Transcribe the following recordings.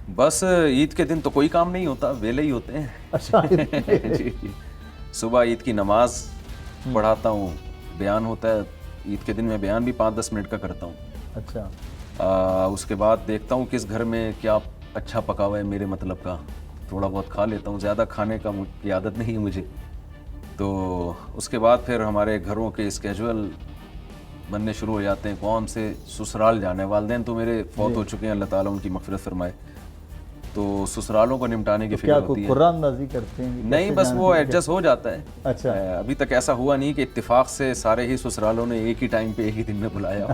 بس عید کے دن تو کوئی کام نہیں ہوتا, ویلے ہی ہوتے ہیں. اچھا جی جی, صبح عید کی نماز پڑھاتا ہوں, بیان ہوتا ہے عید کے دن, میں بیان بھی 5-10 منٹ کا کرتا ہوں. اچھا, اس کے بعد دیکھتا ہوں کس گھر میں کیا اچھا پکا ہوا ہے میرے مطلب کا, تھوڑا بہت کھا لیتا ہوں, زیادہ کھانے کی عادت نہیں ہے مجھے. تو اس کے بعد پھر ہمارے گھروں کے اسکیجول بننے شروع ہو جاتے ہیں, کون سے سسرال جانے. والدین تو میرے فوت ہو چکے ہیں, اللہ تعالیٰ ان کی مغفرت فرمائے. تو سسرالوں کو نمٹانے کی فکر ہوتی ہے. قرآن اندازی کرتے ہیں نہیں, بس وہ ایڈجسٹ ہو جاتا ہے. اچھا, ابھی تک ایسا ہوا نہیں کہ اتفاق سے سارے ہی سسرالوں نے ایک ہی ٹائم پہ ایک ہی دن میں بلایا.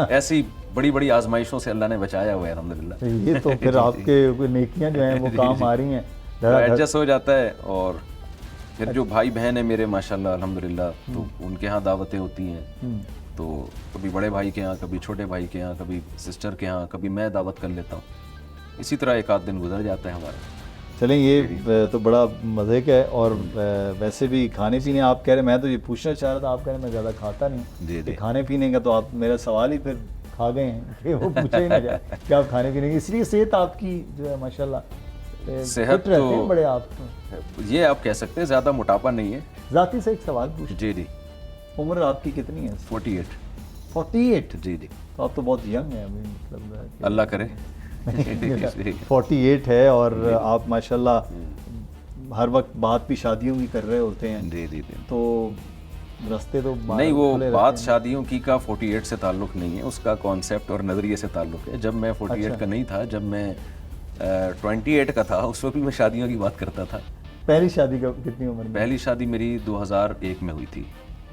ایسی بڑی بڑی آزمائشوں سے اللہ نے بچایا ہوا ہے الحمدللہ. یہ تو پھر آپ کے نیکیاں جو ہیں وہ کام آ رہی ہیں, ایڈجسٹ ہو جاتا ہے. اور پھر جو بھائی بہن ہیں میرے ماشاءاللہ الحمدللہ, تو ان کے ہاں دعوتیں ہوتی ہیں. تو کبھی بڑے بھائی کے ہاں, کبھی چھوٹے بھائی کے ہاں, کبھی سسٹر کے ہاں, کبھی میں دعوت کر لیتا ہوں. اسی طرح ایک آدھ دن گزر جاتا ہے ہمارا. چلیں, یہ تو بڑا مزے کا ہے. اور ویسے بھی کھانے پینے آپ کہہ رہے, میں تو یہ پوچھنا چاہ رہا تھا, آپ کہہ رہے میں زیادہ کھاتا نہیں. جی کھانے پینے کا تو آپ میرا سوال ہی پھر کھا گئے ہیں کہ وہ پوچھا ہی نہ جائے کہ آپ کھانے پینے کی, اس لیے صحت آپ کی جو ہے ماشاءاللہ صحت رہتے ہیں بڑے. آپ یہ آپ کہہ سکتے ہیں زیادہ موٹاپا نہیں ہے. ذاتی سے ایک سوال پوچھ. جی جی, عمر آپ کی کتنی ہے؟ 48. جی جی, تو آپ تو بہت ینگ ہیں ابھی, مطلب اللہ کرے. 48 ہے, اور آپ ماشاءاللہ ہر وقت بات بھی شادیوں کی کر رہے ہوتے ہیں. جی جی, تو رستے تو نہیں, وہ بات شادیوں کی کا 48 سے تعلق نہیں ہے, اس کا کانسیپٹ اور نظریے سے تعلق ہے. جب میں 48 کا نہیں تھا, جب میں 28 کا تھا, اس وقت بھی میں شادیوں کی بات کرتا تھا. پہلی شادی کا کتنی عمر میں؟ پہلی شادی میری 2001 میں ہوئی تھی.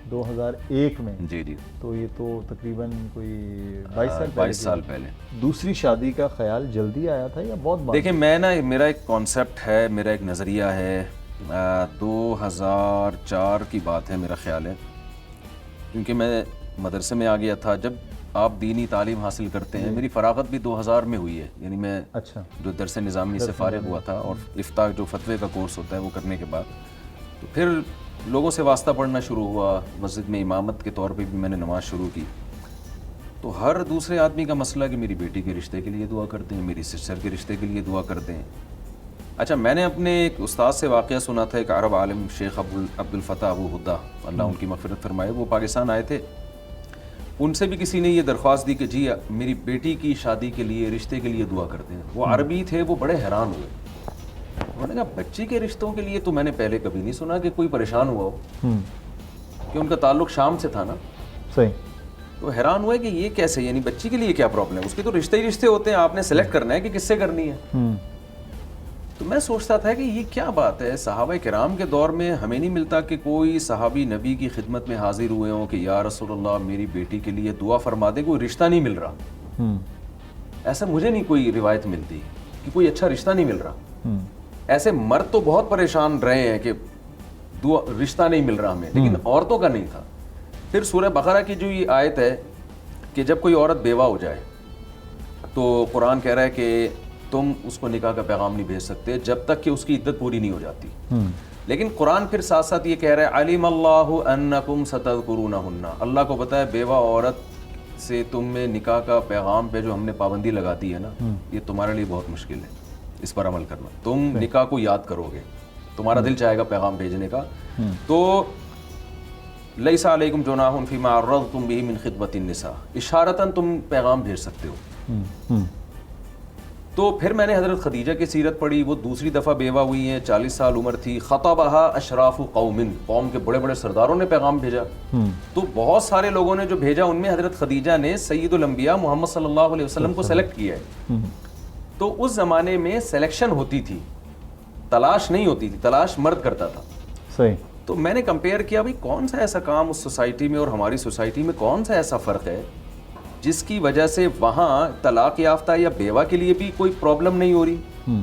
2001 میں؟ جی جی, تو یہ تو تقریباً کوئی 22 سال پہلے. دوسری شادی کا خیال جلدی آیا تھا یا بہت بعد؟ دیکھیں, میں نا, میرا ایک کانسیپٹ ہے, میرا ایک نظریہ ہے. 2004 کی بات ہے میرا خیال ہے, کیونکہ میں مدرسے میں آ گیا تھا. جب آپ دینی تعلیم حاصل کرتے ہیں, میری فراغت بھی 2000 میں ہوئی ہے. یعنی میں جو درس نظامی سے فارغ ہوا تھا, اور افتاء جو فتوے کا کورس ہوتا ہے وہ کرنے کے بعد, تو پھر لوگوں سے واسطہ پڑھنا شروع ہوا. مسجد میں امامت کے طور پہ بھی میں نے نماز شروع کی. تو ہر دوسرے آدمی کا مسئلہ کہ میری بیٹی کے رشتے کے لیے دعا کرتے ہیں, میری سسٹر کے رشتے کے لیے دعا کرتے ہیں. اچھا, میں نے اپنے ایک استاد سے واقعہ سنا تھا, ایک عرب عالم شیخ عبد الفتاح ابو ہدا, اللہ ان کی مغفرت فرمائے. وہ پاکستان آئے تھے. ان سے بھی کسی نے یہ درخواست دی کہ جی میری بیٹی کی شادی کے لیے, رشتے کے لیے دعا کرتے ہیں. وہ عربی تھے, وہ بڑے حیران ہوئے. انہوں نے کہا بچی کے رشتوں کے لیے تو میں نے پہلے کبھی نہیں سنا کہ کوئی پریشان ہوا ہو, کہ ان کا تعلق شام سے تھا نا. صحیح. تو حیران ہوئے کہ یہ کیسے, یعنی بچی کے لیے کیا پرابلم ہے, اس کے تو رشتے ہی رشتے ہوتے ہیں, آپ نے سلیکٹ کرنا ہے کہ کس سے کرنی ہے. تو میں سوچتا تھا کہ یہ کیا بات ہے, صحابہ کرام کے دور میں ہمیں نہیں ملتا کہ کوئی صحابی نبی کی خدمت میں حاضر ہوئے ہوں کہ یا رسول اللہ میری بیٹی کے لیے دعا فرما دے, کوئی رشتہ نہیں مل رہا. ایسا مجھے نہیں کوئی روایت ملتی کہ کوئی اچھا رشتہ نہیں مل رہا. ایسے مرد تو بہت پریشان رہے ہیں کہ رشتہ نہیں مل رہا ہمیں, لیکن عورتوں کا نہیں تھا. پھر سورہ بقرہ کی جو یہ آیت ہے کہ جب کوئی عورت بیوہ ہو جائے تو قرآن کہہ رہا ہے کہ تم اس کو نکاح کا پیغام نہیں بھیج سکتے جب تک کہ اس کی عدت پوری نہیں ہو جاتی. لیکن قرآن پھر ساتھ ساتھ یہ کہہ رہا ہے علیم اللہ انکم ستذکرونہن, اللہ کو پتہ ہے بیوہ عورت سے تم میں نکاح کا پیغام پہ جو ہم نے پابندی لگا دی ہے نا, یہ تمہارے لیے بہت مشکل ہے اس پر عمل کرنا. تم نکاح کو یاد کرو گے, تمہارا دل چاہے گا پیغام بھیجنے کا. تو لیس علیکم جناح فیما عرضتم بہ من خطبۃ النساء, اشارتاً تم پیغام بھیج سکتے ہو. تو پھر میں نے حضرت خدیجہ کی سیرت پڑھی, وہ دوسری دفعہ بیوہ ہوئی ہیں, 40 سال عمر تھی. خطبہا اشراف قوم, قوم کے بڑے بڑے سرداروں نے پیغام بھیجا. تو بہت سارے لوگوں نے جو بھیجا, ان میں حضرت خدیجہ نے سید الانبیاء محمد صلی اللہ علیہ وسلم کو سلیکٹ کیا ہے. تو اس زمانے میں سلیکشن ہوتی تھی, تلاش نہیں ہوتی تھی, تلاش مرد کرتا تھا. صحیح. تو میں نے کمپیئر کیا بھائی کون سا ایسا کام اس سوسائٹی میں اور ہماری سوسائٹی میں کون سا ایسا فرق ہے جس کی وجہ سے وہاں طلاق یافتہ یا بیوہ کے لیے بھی کوئی پرابلم نہیں ہو رہی,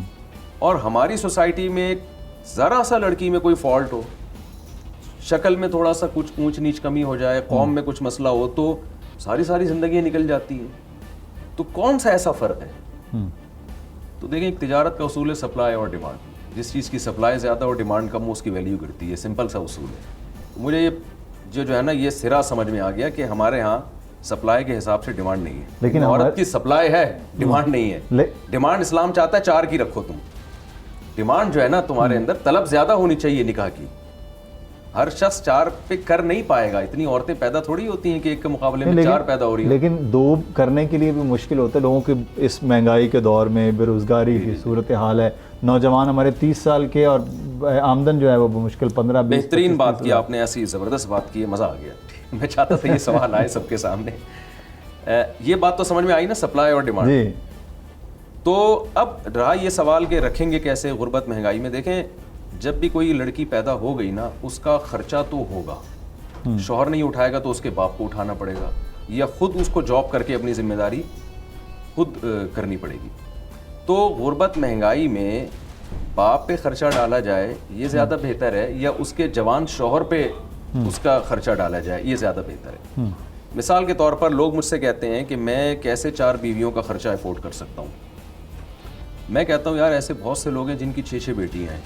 اور ہماری سوسائٹی میں ذرا سا لڑکی میں کوئی فالٹ ہو, شکل میں تھوڑا سا کچھ اونچ نیچ کمی ہو جائے, قوم میں کچھ مسئلہ ہو, تو ساری زندگیاں نکل جاتی ہیں. تو کون سا ایسا فرق ہے؟ تو دیکھیں, ایک تجارت کا اصول ہے سپلائی اور ڈیمانڈ. جس چیز کی سپلائی زیادہ اور ڈیمانڈ کم ہو اس کی ویلیو گرتی ہے, سمپل سا اصول ہے. مجھے یہ جو ہے نا, یہ سرا سمجھ میں آ گیا کہ ہمارے ہاں سپلائی کے حساب سے ڈیمانڈ نہیں ہے. لیکن عورت کی سپلائی ہے, ڈیمانڈ نہیں ہے. ڈیمانڈ اسلام چاہتا ہے 4 کی رکھو تم. ڈیمانڈ جو ہے نا تمہارے اندر, طلب زیادہ ہونی چاہیے نکاح کی. ہر شخص 4 پہ کر نہیں پائے گا. اتنی عورتیں پیدا تھوڑی ہوتی ہیں کہ ایک کے مقابلے میں 4 پیدا ہو رہی ہیں. لیکن 2 کرنے کے لیے بھی مشکل ہوتا ہے. لوگوں کے اس مہنگائی کے دور میں بے روزگاری کی صورتحال ہے. نوجوان ہمارے 30 سال کے اور آمدن جو ہے وہ مشکل 15-20. بہترین بات کی آپ نے, ایسی زبردست بات کی ہے, مزہ آ گیا. میں چاہتا تھا یہ سوال آئے سب کے سامنے. یہ بات تو سمجھ میں آئی نا, سپلائی اور ڈیمانڈ. جی. تو اب رہا یہ سوال کہ رکھیں گے کیسے غربت مہنگائی میں. دیکھیں جب بھی کوئی لڑکی پیدا ہو گئی نا, اس کا خرچہ تو ہوگا. شوہر نہیں اٹھائے گا تو اس کے باپ کو اٹھانا پڑے گا, یا خود اس کو جاب کر کے اپنی ذمہ داری خود کرنی پڑے گی. تو غربت مہنگائی میں باپ پہ خرچہ ڈالا جائے یہ زیادہ بہتر ہے, یا اس کے جوان شوہر پہ اس کا خرچہ ڈالا جائے یہ زیادہ بہتر ہے. مثال کے طور پر لوگ مجھ سے کہتے ہیں کہ میں کیسے 4 بیویوں کا خرچہ افورڈ کر سکتا ہوں. میں کہتا ہوں یار ایسے بہت سے لوگ ہیں جن کی 6 بیٹیاں ہیں,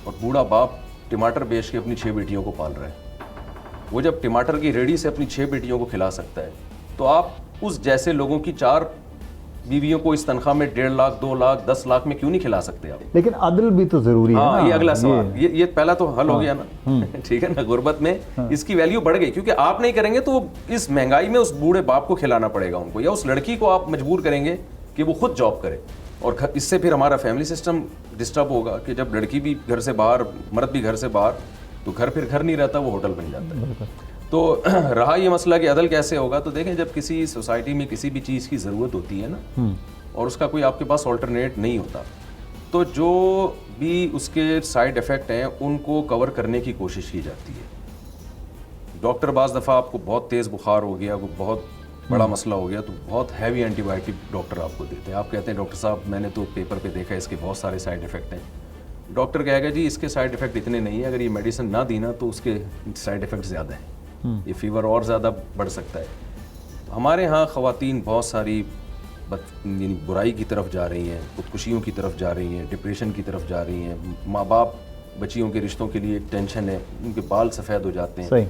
اور بوڑھا باپ ٹماٹر بیچ کے اپنی 6 بیٹیوں کو پال رہا ہے. وہ جب ٹماٹر کی ریڑھی سے اپنی 6 بیٹیوں کو کھلا سکتا ہے, تو آپ اس جیسے لوگوں کی 4 بیویوں کو اس تنخواہ میں 1.5 لاکھ 2 لاکھ 10 لاکھ میں کیوں نہیں کھلا سکتے آپ؟ لیکن عدل بھی تو ضروری ہے. ہاں یہ اگلا سوال, یہ پہلا تو حل ہو گیا نا. ٹھیک ہے نا, غربت میں اس کی ویلیو بڑھ گئی, کیونکہ آپ نہیں کریں گے تو اس مہنگائی میں اس بوڑھے باپ کو کھلانا پڑے گا ان کو, یا اس لڑکی کو آپ مجبور کریں گے کہ وہ خود جاب کرے. اور اس سے پھر ہمارا فیملی سسٹم ڈسٹرب ہوگا کہ جب لڑکی بھی گھر سے باہر, مرد بھی گھر سے باہر, تو گھر پھر گھر نہیں رہتا, وہ ہوٹل بن جاتا ہے. تو رہا یہ مسئلہ کہ عدل کیسے ہوگا, تو دیکھیں جب کسی سوسائٹی میں کسی بھی چیز کی ضرورت ہوتی ہے نا, اور اس کا کوئی آپ کے پاس آلٹرنیٹ نہیں ہوتا, تو جو بھی اس کے سائیڈ ایفیکٹ ہیں ان کو کور کرنے کی کوشش کی جاتی ہے. ڈاکٹر بعض دفعہ آپ کو بہت تیز بخار ہو گیا, بہت بڑا مسئلہ ہو گیا, تو بہت ہیوی اینٹی بائیوٹک ڈاکٹر آپ کو دیتے ہیں. آپ کہتے ہیں ڈاکٹر صاحب میں نے تو پیپر پہ دیکھا اس کے بہت سارے سائیڈ ایفیکٹ ہیں. ڈاکٹر کہے گا جی اس کے سائیڈ ایفیکٹ اتنے نہیں ہیں, اگر یہ میڈیسن نہ دی نا تو اس کے سائیڈ ایفیکٹ زیادہ ہیں, یہ فیور اور زیادہ بڑھ سکتا ہے. ہمارے ہاں خواتین بہت ساری یعنی برائی کی طرف جا رہی ہیں, خودکشیوں کی طرف جا رہی ہیں, ڈپریشن کی طرف جا رہی ہیں. ماں باپ بچیوں کے رشتوں کے لیے ایک ٹینشن ہے, ان کے بال سفید ہو جاتے ہیں.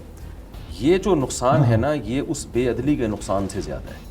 یہ جو نقصان ہے نا, یہ اس بے عدلی کے نقصان سے زیادہ ہے.